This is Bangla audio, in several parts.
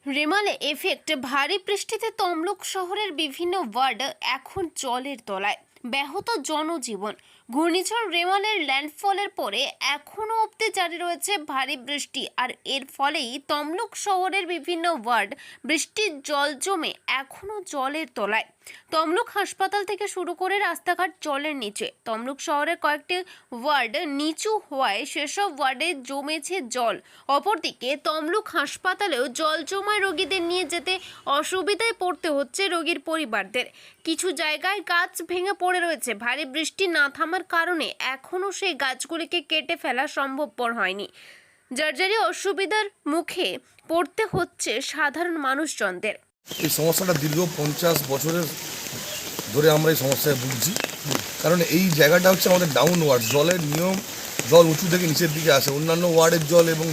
রেমাল এফেক্ট ভারী বৃষ্টিতে তমলুক শহরের বিভিন্ন ওয়ার্ড এখন জলের তলায়। ব্যাহত জনজীবন। ঘূর্ণিঝড় রেমালের ল্যান্ডফলের পরে এখনও অবধি জারি রয়েছে ভারী বৃষ্টি, আর এর ফলেই তমলুক শহরের বিভিন্ন ওয়ার্ড বৃষ্টির জল জমে এখনও জলের তলায়। তমলুক হাসপাতাল থেকে শুরু করে রাস্তাঘাট জলের নিচে। তমলুক শহরের কয়েকটি ওয়ার্ড নিচু হওয়ায় সেসব ওয়ার্ডে জমেছে জল। অপরদিকে তমলুক হাসপাতালেও জল জমায় রোগীদের নিয়ে যেতে অসুবিধায় পড়তে হচ্ছে রোগীর পরিবারদের। কিছু জায়গায় গাছ ভেঙে পড়ে রয়েছে। ভারী বৃষ্টি না থামার কারণে এখনও সেই গাছগুলিকে কেটে ফেলা সম্ভবপর হয়নি, যার জন্য অসুবিধার মুখে পড়তে হচ্ছে সাধারণ মানুষজনদের। এই সমস্যাটা দীর্ঘ 50 বছরের ধরে আমরা এই সমস্যায় ভুগছি। কারণ এই জায়গাটা হচ্ছে আমাদের ডাউন ওয়ার্ড, জলের নিয়ম জল উঁচু থেকে নিচের দিকে আসে। অন্যান্য ওয়ার্ডের জল এবং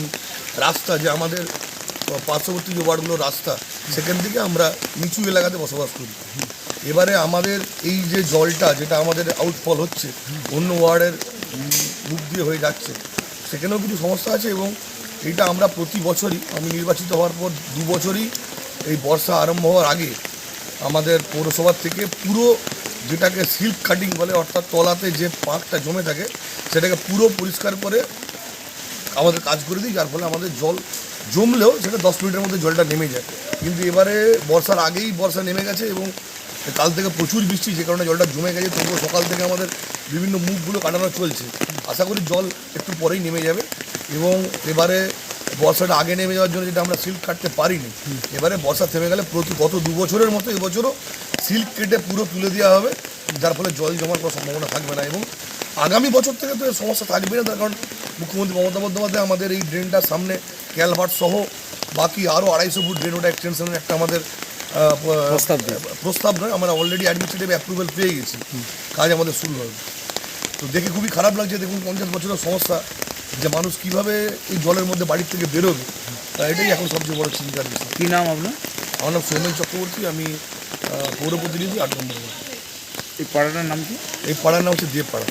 রাস্তা, যে আমাদের পার্শ্ববর্তী যে ওয়ার্ডগুলো রাস্তা, সেখান থেকে আমরা নিচু এলাকাতে বসবাস করি। এবারে আমাদের এই যে জলটা, যেটা আমাদের আউটফল হচ্ছে অন্য ওয়ার্ডের মুখ দিয়ে হয়ে যাচ্ছে, সেখানেও কিছু সমস্যা আছে। এবং এইটা আমরা প্রতি বছরই, আমি নির্বাচিত হওয়ার পর 2 বছরই এই বর্ষা আরম্ভ হওয়ার আগে আমাদের পৌরসভার থেকে পুরো, যেটাকে সিল্ক কাটিং বলে, অর্থাৎ তলাতে যে পাঁকটা জমে থাকে সেটাকে পুরো পরিষ্কার করে আমাদের কাজ করে দিই, যার ফলে আমাদের জল জমলেও সেটা 10 মিনিটের মধ্যে জলটা নেমে যায়। কিন্তু এবারে বর্ষার আগেই বর্ষা নেমে গেছে এবং কাল থেকে প্রচুর বৃষ্টি, যে কারণে জলটা জমে গেছে। তবুও সকাল থেকে আমাদের বিভিন্ন মুখগুলো কাটানো চলছে। আশা করি জল একটু পরেই নেমে যাবে। এবং এবারে বর্ষাটা আগে নেমে যাওয়ার জন্য যেটা আমরা সিল্ক কাটতে পারিনি, এবারে বর্ষা থেমে গেলে গত 2 বছরের মতো এবছরও সিল্ক কেটে পুরো তুলে দেওয়া হবে, যার ফলে জল জমার কোনো সম্ভাবনা থাকবে না। এবং আগামী বছর থেকে তো এর সমস্যা থাকবে না, তার কারণ মুখ্যমন্ত্রী মমতা বন্দ্যোপাধ্যায় আমাদের এই ড্রেনটার সামনে ক্যালভার্ট সহ বাকি আরও 250 ফুট ড্রেন, ওটা এক্সটেনশনের একটা আমাদের প্রস্তাব নয়, আমরা অলরেডি অ্যাডমিনিস্ট্রেটিভ অ্যাপ্রুভাল পেয়ে গেছি, কাজ আমাদের শুরু হবে। তো দেখে খুবই খারাপ লাগছে। দেখুন 50 বছরের সমস্যা, যে মানুষ কীভাবে এই জলের মধ্যে বাড়ির থেকে বেরোবে, তা এটাই এখন সবচেয়ে বড় চিন্তার বিষয়। কী নাম আপনার? আমার নাম সৌমেন চক্রবর্তী, আমি পৌর প্রতিনিধি 8 নম্বর। এই পাড়াটার নাম কি? এই পাড়ার নাম হচ্ছে দেবপাড়া।